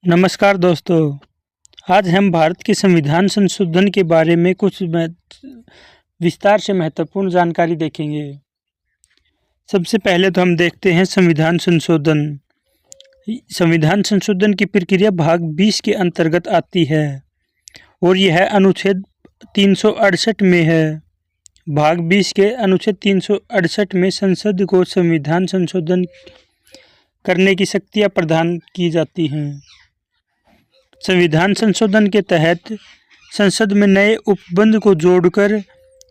नमस्कार दोस्तों। आज हम भारत के संविधान संशोधन के बारे में कुछ विस्तार से महत्वपूर्ण जानकारी देखेंगे। सबसे पहले तो हम देखते हैं संविधान संशोधन। संविधान संशोधन की प्रक्रिया भाग 20 के अंतर्गत आती है और यह अनुच्छेद 368 में है। भाग 20 के अनुच्छेद 368 में संसद को संविधान संशोधन करने की शक्तियाँ प्रदान की जाती हैं। संविधान संशोधन के तहत संसद में नए उपबंध को जोड़कर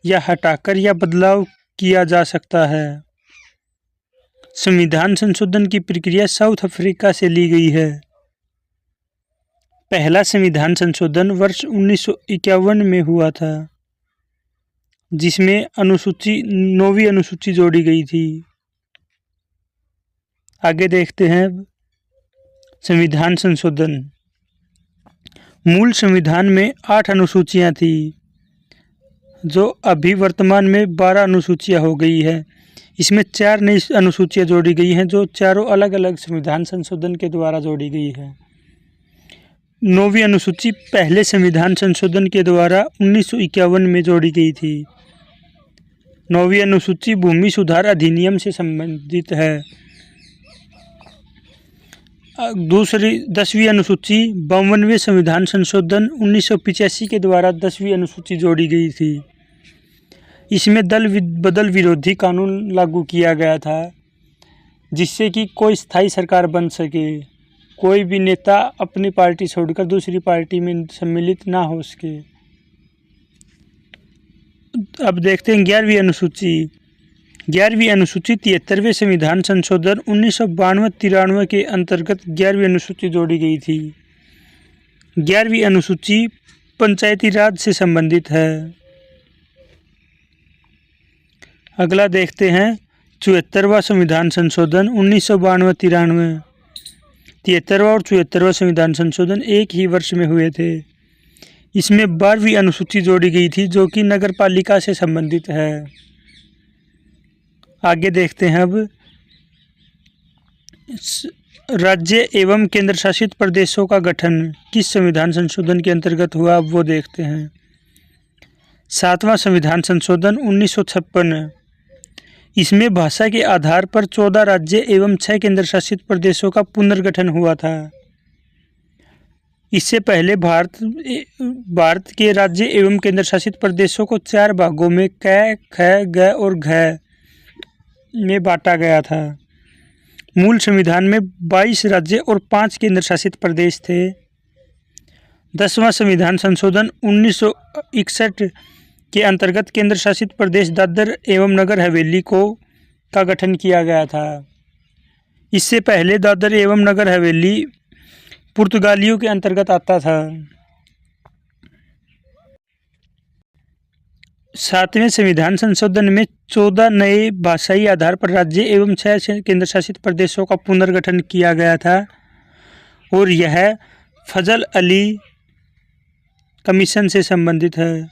या हटाकर या बदलाव किया जा सकता है। संविधान संशोधन की प्रक्रिया साउथ अफ्रीका से ली गई है। पहला संविधान संशोधन वर्ष 1951 में हुआ था, जिसमें 9वीं अनुसूची जोड़ी गई थी। आगे देखते हैं संविधान संशोधन। मूल संविधान में 8 अनुसूचियां थी, जो अभी वर्तमान में 12 अनुसूचियां हो गई है। इसमें 4 नई अनुसूचियां जोड़ी गई हैं, जो चारों अलग अलग संविधान संशोधन के द्वारा जोड़ी गई है। 9वीं अनुसूची पहले संविधान संशोधन के द्वारा 1951 में जोड़ी गई थी। 9वीं अनुसूची भूमि सुधार अधिनियम से संबंधित है। दूसरी 10वीं अनुसूची 52वें संविधान संशोधन 1985 के द्वारा 10वीं अनुसूची जोड़ी गई थी। इसमें दल बदल विरोधी कानून लागू किया गया था, जिससे कि कोई स्थायी सरकार बन सके, कोई भी नेता अपनी पार्टी छोड़कर दूसरी पार्टी में सम्मिलित ना हो सके। अब देखते हैं 11वीं अनुसूची। 11वीं अनुसूची 73वें संविधान संशोधन 1992-93 के अंतर्गत 11वीं अनुसूची जोड़ी गई थी। 11वीं अनुसूची पंचायती राज से संबंधित है। अगला देखते हैं 74वां संविधान संशोधन 1992-93। 73वां और 74वां संविधान संशोधन एक ही वर्ष में हुए थे। इसमें 12वीं अनुसूची जोड़ी गई थी, जो कि नगर पालिका से संबंधित है। आगे देखते हैं अब राज्य एवं केंद्र शासित प्रदेशों का गठन किस संविधान संशोधन के अंतर्गत हुआ, अब वो देखते हैं। 7वां संविधान संशोधन 1956। इसमें भाषा के आधार पर 14 राज्य एवं 6 केंद्र शासित प्रदेशों का पुनर्गठन हुआ था। इससे पहले भारत के राज्य एवं केंद्र शासित प्रदेशों को 4 भागों में क, ख, ग और घ में बांटा गया था। मूल संविधान में 22 राज्य और 5 केंद्र शासित प्रदेश थे। 10वां संविधान संशोधन 1961 के अंतर्गत केंद्र शासित प्रदेश दादर एवं नगर हवेली का गठन किया गया था। इससे पहले दादर एवं नगर हवेली पुर्तगालियों के अंतर्गत आता था। 7वें संविधान संशोधन में 14 नए भाषाई आधार पर राज्य एवं 6 केंद्र शासित प्रदेशों का पुनर्गठन किया गया था, और यह फजल अली कमीशन से संबंधित है।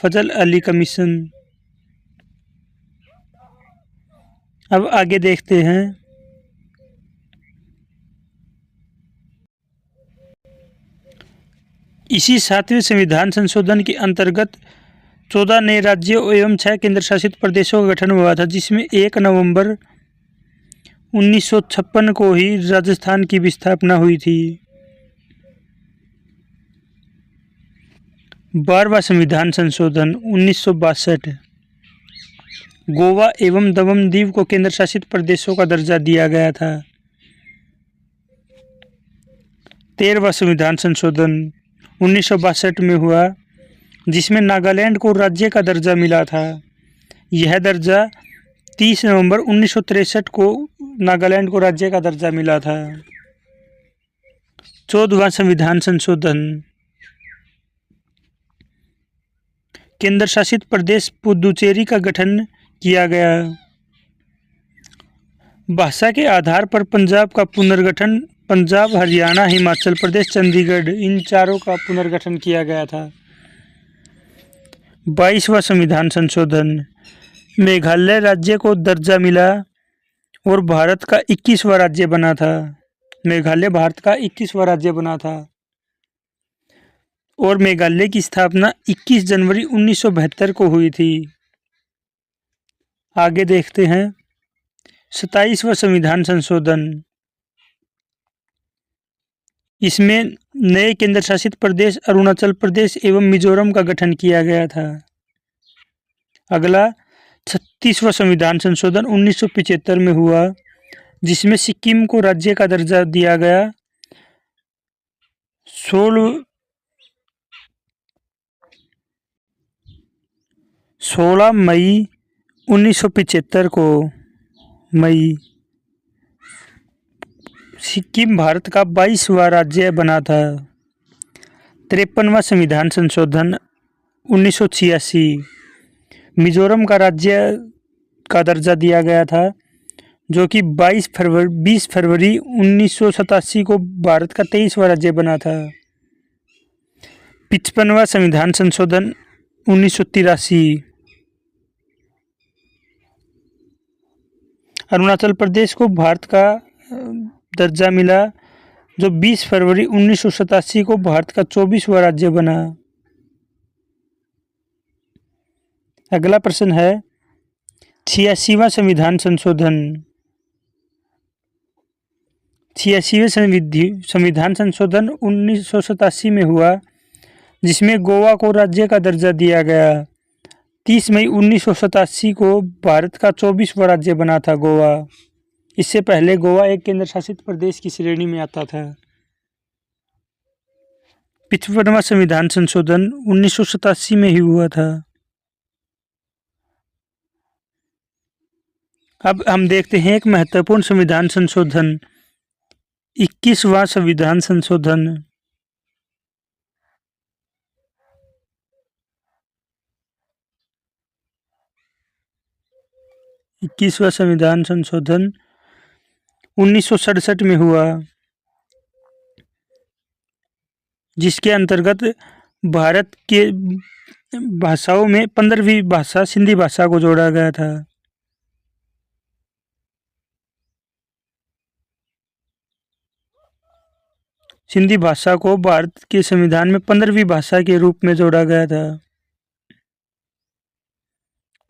फजल अली कमीशन। अब आगे देखते हैं इसी 7वें संविधान संशोधन के अंतर्गत 14 नए राज्यों एवं 6 केंद्र शासित प्रदेशों का गठन हुआ था, जिसमें 1 नवंबर 1956 को ही राजस्थान की भी स्थापना हुई थी। 12वां संविधान संशोधन 1962। गोवा एवं दमन दीव को केंद्र शासित प्रदेशों का दर्जा दिया गया था। 13वां संविधान संशोधन 1962 में हुआ, जिसमें नागालैंड को राज्य का दर्जा मिला था। यह दर्जा 30 नवंबर 1963 को नागालैंड को राज्य का दर्जा मिला था। 14वां संविधान संशोधन। केंद्र शासित प्रदेश पुदुचेरी का गठन किया गया। भाषा के आधार पर पंजाब का पुनर्गठन पंजाब, हरियाणा, हिमाचल प्रदेश, चंडीगढ़, इन चारों का पुनर्गठन किया गया था। 22वां संविधान संशोधन। मेघालय राज्य को दर्जा मिला और भारत का 21वां राज्य बना था। मेघालय भारत का 21वां राज्य बना था और मेघालय की स्थापना 21 जनवरी 1972 को हुई थी। आगे देखते हैं 27वां संविधान संशोधन। इसमें नए केंद्र शासित प्रदेश अरुणाचल प्रदेश एवं मिजोरम का गठन किया गया था। अगला 36वां संविधान संशोधन 1975 में हुआ, जिसमें सिक्किम को राज्य का दर्जा दिया गया। 16 मई 1975 को सिक्किम भारत का 22वां राज्य बना था। 53वां संविधान संशोधन 1986 मिजोरम का राज्य का दर्जा दिया गया था, जो कि 20 फरवरी 1987 को भारत का 23वां राज्य बना था। 55वां संविधान संशोधन 1983 अरुणाचल प्रदेश को भारत का दर्जा मिला, जो 20 फरवरी 1987 को भारत का 24वां राज्य बना। अगला प्रश्न है 86वां संविधान संशोधन। 86वें संविधान संशोधन 1987 में हुआ, जिसमें गोवा को राज्य का दर्जा दिया गया। 30 मई 1987 को भारत का 24वां राज्य बना था गोवा। इससे पहले गोवा एक केंद्र शासित प्रदेश की श्रेणी में आता था। 55वां संविधान संशोधन 1987 में ही हुआ था। अब हम देखते हैं एक महत्वपूर्ण संविधान संशोधन 21वां संविधान संशोधन। 21वां संविधान संशोधन 1967 में हुआ, जिसके अंतर्गत भारत के भाषाओं में 15वीं भाषा सिंधी भाषा को जोड़ा गया था। सिंधी भाषा को भारत के संविधान में 15वीं भाषा के रूप में जोड़ा गया था।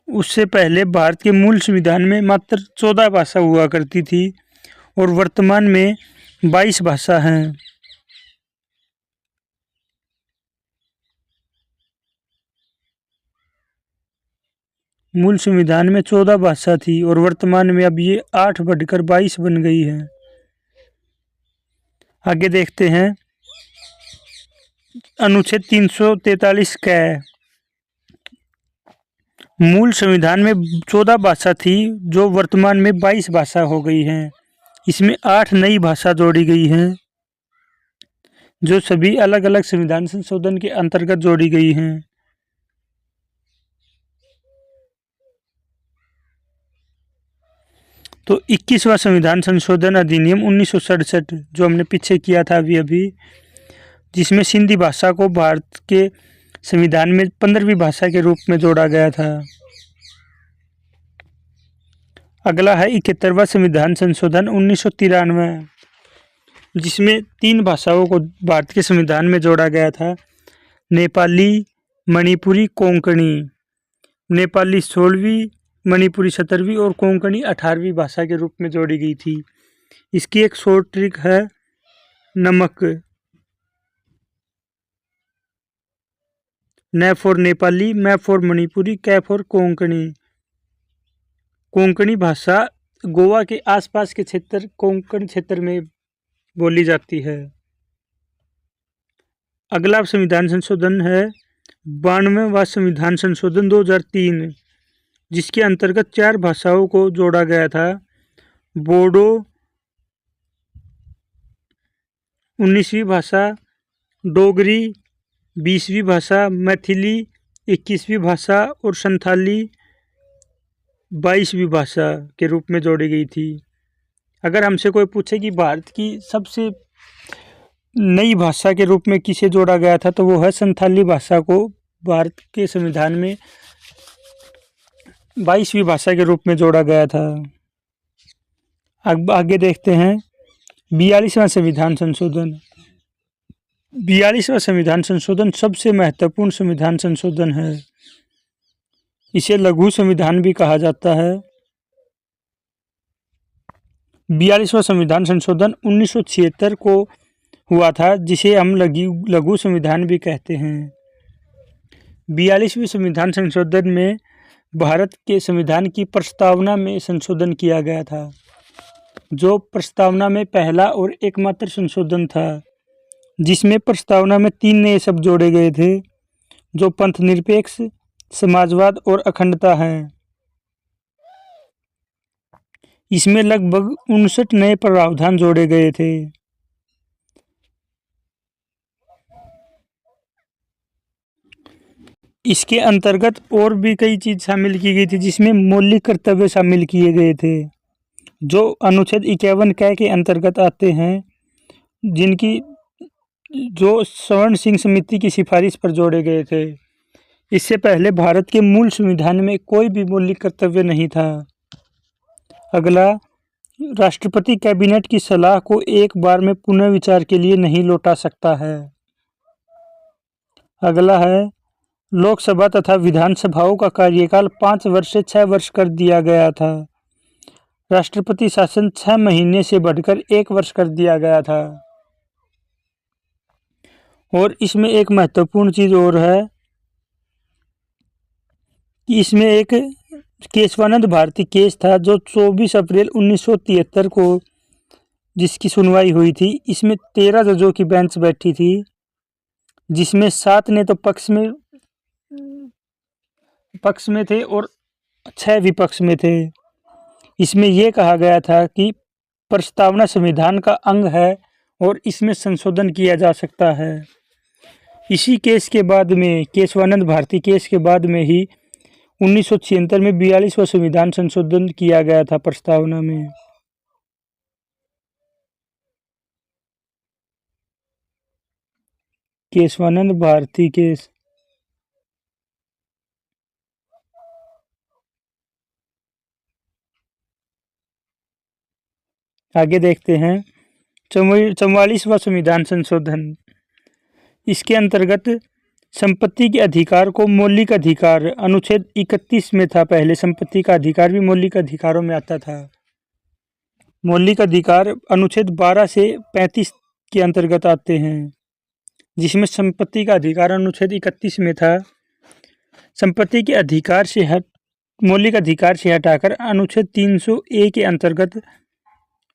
उससे पहले भारत के मूल संविधान में मात्र 14 भाषा हुआ करती थी और वर्तमान में 22 भाषा हैं। मूल संविधान में 14 भाषा थी और वर्तमान में अब ये 8 बढ़कर 22 बन गई है। आगे देखते हैं अनुच्छेद 343 क। मूल संविधान में 14 भाषा थी, जो वर्तमान में 22 भाषा हो गई हैं। इसमें 8 नई भाषा जोड़ी गई हैं, जो सभी अलग अलग संविधान संशोधन के अंतर्गत जोड़ी गई हैं। तो 21वां संविधान संशोधन अधिनियम 1967 जो हमने पीछे किया था अभी, जिसमें सिंधी भाषा को भारत के संविधान में 15वीं भाषा के रूप में जोड़ा गया था। अगला है 71वां संविधान संशोधन 1993, जिसमें 3 भाषाओं को भारत के संविधान में जोड़ा गया था। नेपाली, मणिपुरी, कोंकणी। नेपाली 16वीं, मणिपुरी 17वीं और कोंकणी 18वीं भाषा के रूप में जोड़ी गई थी। इसकी एक शॉर्ट ट्रिक है नमक। न फॉर नेपाली, मैं फॉर मणिपुरी, कै फॉर कोंकणी। कोंकणी भाषा गोवा के आसपास के क्षेत्र कोंकण क्षेत्र में बोली जाती है। अगला संविधान संशोधन है 92वां संविधान संशोधन 2003, जिसके अंतर्गत 4 भाषाओं को जोड़ा गया था। बोडो 19वीं भाषा, डोगरी 20वीं भाषा, मैथिली 21वीं भाषा और संथाली 22वीं भाषा के रूप में जोड़ी गई थी। अगर हमसे कोई पूछे कि भारत की सबसे नई भाषा के रूप में किसे जोड़ा गया था, तो वो है संथाली भाषा को भारत के संविधान में 22वीं भाषा के रूप में जोड़ा गया था। अब आगे देखते हैं 42वां संविधान संशोधन। 42वां संविधान संशोधन सबसे महत्वपूर्ण संविधान संशोधन है। इसे लघु संविधान भी कहा जाता है। 42वां संविधान संशोधन 1976 को हुआ था, जिसे हम लघु संविधान भी कहते हैं। 42वें संविधान संशोधन में भारत के संविधान की प्रस्तावना में संशोधन किया गया था, जो प्रस्तावना में पहला और एकमात्र संशोधन था, जिसमें प्रस्तावना में 3 नए शब्द जोड़े गए थे, जो पंथनिरपेक्ष, समाजवाद और अखंडता हैं। इसमें लगभग 59 नए प्रावधान जोड़े गए थे। इसके अंतर्गत और भी कई चीज शामिल की गई थी, जिसमें मौलिक कर्तव्य शामिल किए गए थे, जो अनुच्छेद 51 क के अंतर्गत आते हैं, जो स्वर्ण सिंह समिति की सिफारिश पर जोड़े गए थे। इससे पहले भारत के मूल संविधान में कोई भी मौलिक कर्तव्य नहीं था। अगला, राष्ट्रपति कैबिनेट की सलाह को एक बार में पुनः विचार के लिए नहीं लौटा सकता है। अगला है, लोकसभा तथा विधानसभाओं का कार्यकाल 5 वर्ष से 6 वर्ष कर दिया गया था। राष्ट्रपति शासन 6 महीने से बढ़कर 1 वर्ष कर दिया गया था। और इसमें एक महत्वपूर्ण चीज और है कि इसमें एक केशवानंद भारती केस था, जो 24 अप्रैल 1973 को जिसकी सुनवाई हुई थी। इसमें 13 जजों की बेंच बैठी थी, जिसमें 7 ने तो पक्ष में थे और 6 विपक्ष में थे। इसमें यह कहा गया था कि प्रस्तावना संविधान का अंग है और इसमें संशोधन किया जा सकता है। इसी केस के बाद में, केशवानंद भारती केस के बाद में ही 1976 में 42वां संविधान संशोधन किया गया था प्रस्तावना में। केशवानंद भारती केस। आगे देखते हैं 44वां संविधान संशोधन। इसके अंतर्गत संपत्ति के अधिकार को मौलिक अधिकार, अनुच्छेद 31 में था। पहले संपत्ति का अधिकार भी मौलिक अधिकारों में आता था। मौलिक अधिकार अनुच्छेद 12 से 35 के अंतर्गत आते हैं, जिसमें संपत्ति का अधिकार अनुच्छेद 31 में था। संपत्ति के अधिकार से मौलिक अधिकार से हटाकर अनुच्छेद 300A के अंतर्गत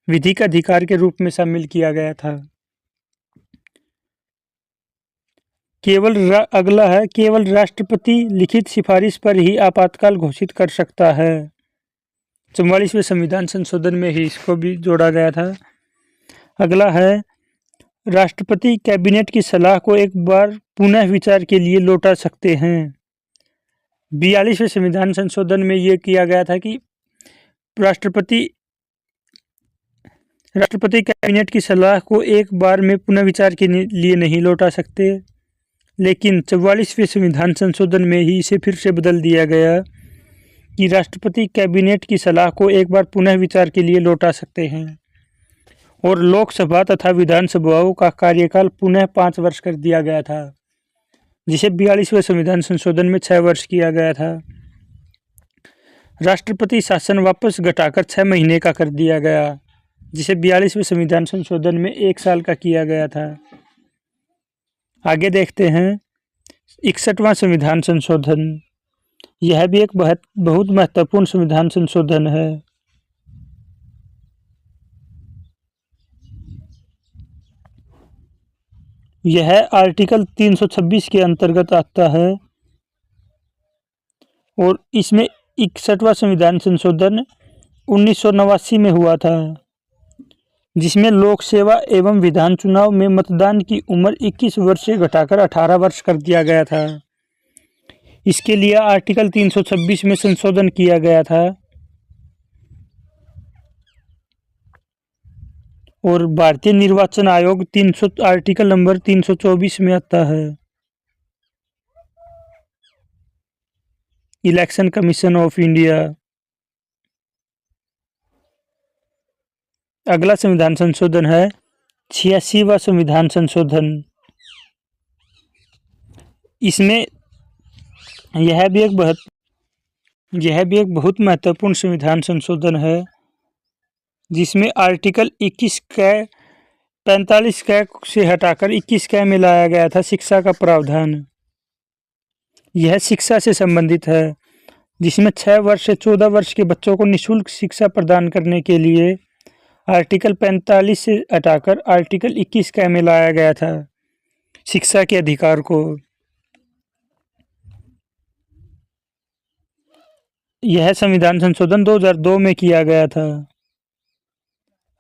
विधिक अधिकार के रूप में शामिल किया गया था। अगला है, केवल राष्ट्रपति लिखित सिफारिश पर ही आपातकाल घोषित कर सकता है। 44वें संविधान संशोधन में ही इसको भी जोड़ा गया था। अगला है, राष्ट्रपति कैबिनेट की सलाह को एक बार पुनः विचार के लिए लौटा सकते हैं। 42वें संविधान संशोधन में यह किया गया था कि राष्ट्रपति कैबिनेट की सलाह को एक बार में पुनः विचार के लिए नहीं लौटा सकते, लेकिन 44वें संविधान संशोधन में ही इसे फिर से बदल दिया गया कि राष्ट्रपति कैबिनेट की सलाह को एक बार पुनः विचार के लिए लौटा सकते हैं। और लोकसभा तथा विधानसभाओं का कार्यकाल पुनः 5 वर्ष कर दिया गया था, जिसे 42वें संविधान संशोधन में 6 वर्ष किया गया था। राष्ट्रपति शासन वापस घटाकर 6 महीने का कर दिया गया, जिसे 42वें संविधान संशोधन में 1 साल का किया गया था। आगे देखते हैं 61वां संविधान संशोधन। यह भी एक बहुत महत्वपूर्ण संविधान संशोधन है। यह आर्टिकल 326 के अंतर्गत आता है और इसमें 61वां संविधान संशोधन 1989 में हुआ था, जिसमें लोक सेवा एवं विधान चुनाव में मतदान की उम्र 21 वर्ष से घटाकर 18 वर्ष कर दिया गया था। इसके लिए आर्टिकल 326 में संशोधन किया गया था और भारतीय निर्वाचन आयोग आर्टिकल नंबर 324 में आता है। Election commission of India. अगला संविधान संशोधन है 86वां संविधान संशोधन। इसमें यह भी एक बहुत महत्वपूर्ण संविधान संशोधन है, जिसमें आर्टिकल 21 कै 45 कै से हटाकर 21 कै में लाया गया था शिक्षा का प्रावधान। यह शिक्षा से संबंधित है, जिसमें 6 वर्ष से 14 वर्ष के बच्चों को निःशुल्क शिक्षा प्रदान करने के लिए आर्टिकल 45 से हटाकर आर्टिकल 21 कै में लाया गया था शिक्षा के अधिकार को। यह संविधान संशोधन 2002 में किया गया था।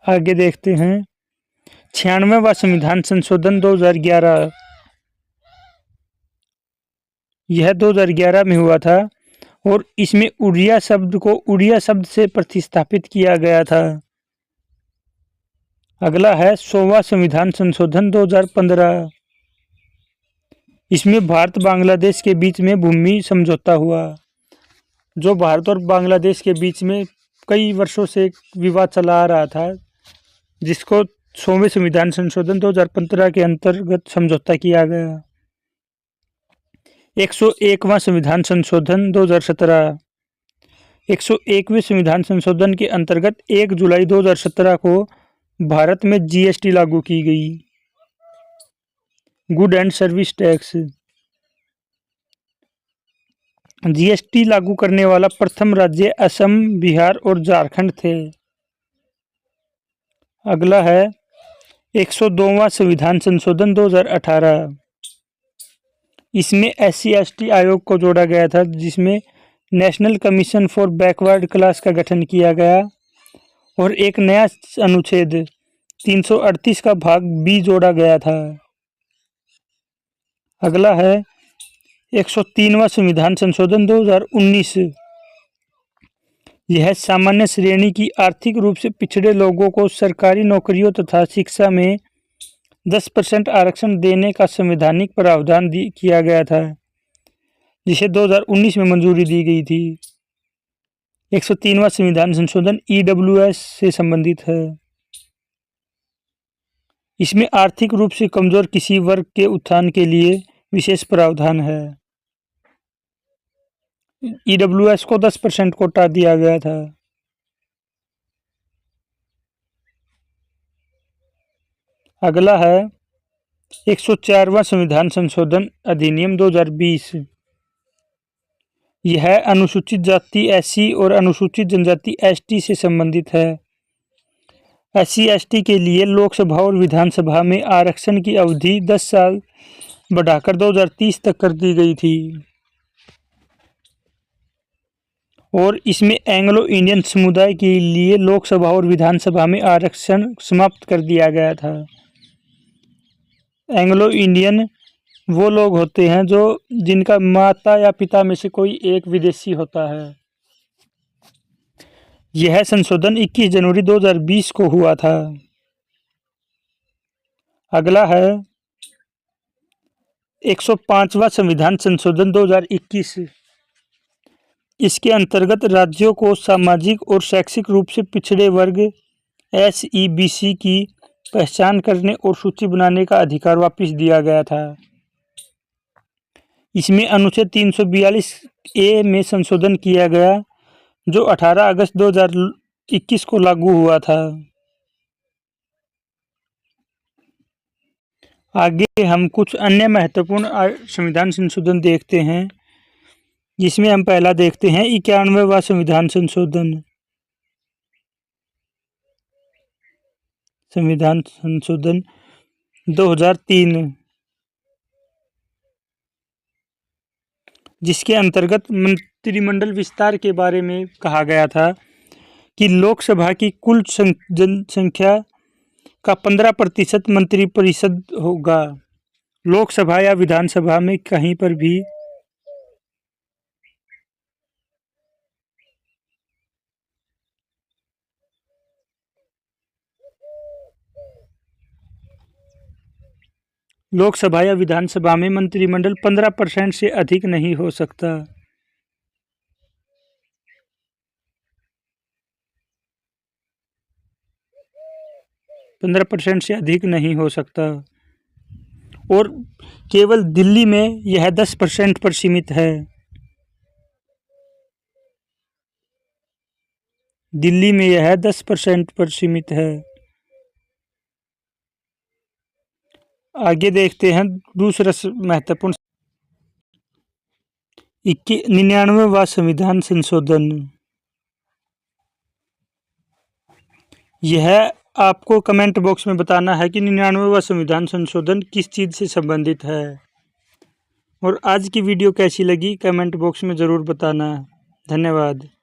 आगे देखते हैं 96वां संविधान संशोधन 2011। यह 2011 में हुआ था और इसमें उड़िया शब्द को उड़िया शब्द से प्रतिस्थापित किया गया था। अगला है 100वां संविधान संशोधन 2015। इसमें भारत बांग्लादेश के बीच में भूमि समझौता हुआ। जो भारत और बांग्लादेश के बीच में कई वर्षों से विवाद चला आ रहा था, जिसको 100वें संविधान संशोधन 2015 के अंतर्गत समझौता किया गया। 101वां संविधान संशोधन 2017। 101वें संविधान संशोधन के अंतर्गत 1 जुलाई 2017 को भारत में जीएसटी लागू की गई, good and service tax. GST लागू करने वाला प्रथम राज्य असम, बिहार और झारखंड थे। अगला है 102वां संविधान संशोधन 2018। इसमें SC/ST आयोग को जोड़ा गया था, जिसमें national commission for backward class का गठन किया गया और एक नया अनुच्छेद 338 का भाग बी जोड़ा गया था। अगला है 103वां संविधान संशोधन 2019। यह सामान्य श्रेणी की आर्थिक रूप से पिछड़े लोगों को सरकारी नौकरियों तथा शिक्षा में 10% आरक्षण देने का संवैधानिक प्रावधान किया गया था, जिसे 2019 में मंजूरी दी गई थी। 103वां संविधान संशोधन EWS से संबंधित है। इसमें आर्थिक रूप से कमजोर किसी वर्ग के उत्थान के लिए विशेष प्रावधान है। EWS को 10% कोटा दिया गया था। अगला है 104वां संविधान संशोधन अधिनियम 2020। यह अनुसूचित जाति SC और अनुसूचित जनजाति ST से संबंधित है। SC/ST के लिए लोकसभा और विधानसभा में आरक्षण की अवधि 10 साल बढ़ाकर 2030 तक कर दी गई थी और इसमें एंग्लो इंडियन समुदाय के लिए लोकसभा और विधानसभा में आरक्षण समाप्त कर दिया गया था। एंग्लो इंडियन वो लोग होते हैं जिनका माता या पिता में से कोई एक विदेशी होता है। यह संशोधन 21 जनवरी 2020 को हुआ था। अगला है 105वां संविधान संशोधन 2021। इसके अंतर्गत राज्यों को सामाजिक और शैक्षिक रूप से पिछड़े वर्ग SEBC की पहचान करने और सूची बनाने का अधिकार वापस दिया गया था। इसमें अनुच्छेद 342A में संशोधन किया गया, जो 18 अगस्त 2021 को लागू हुआ था। आगे हम कुछ अन्य महत्वपूर्ण संविधान संशोधन देखते हैं, जिसमें हम पहला देखते हैं 91वां संविधान संशोधन। 2003, जिसके अंतर्गत मंत्रिमंडल विस्तार के बारे में कहा गया था कि लोकसभा की कुल जनसंख्या का 15% मंत्रिपरिषद होगा। लोकसभा या विधानसभा में कहीं पर भी लोकसभा या विधानसभा में मंत्रिमंडल 15% से अधिक नहीं हो सकता। 15% से अधिक नहीं हो सकता। और केवल दिल्ली में यह 10% पर सीमित है। दिल्ली में यह 10% पर सीमित है। आगे देखते हैं दूसरा महत्वपूर्ण 99वां संविधान संशोधन। यह आपको कमेंट बॉक्स में बताना है कि 99वां संविधान संशोधन किस चीज़ से संबंधित है। और आज की वीडियो कैसी लगी कमेंट बॉक्स में ज़रूर बताना। धन्यवाद।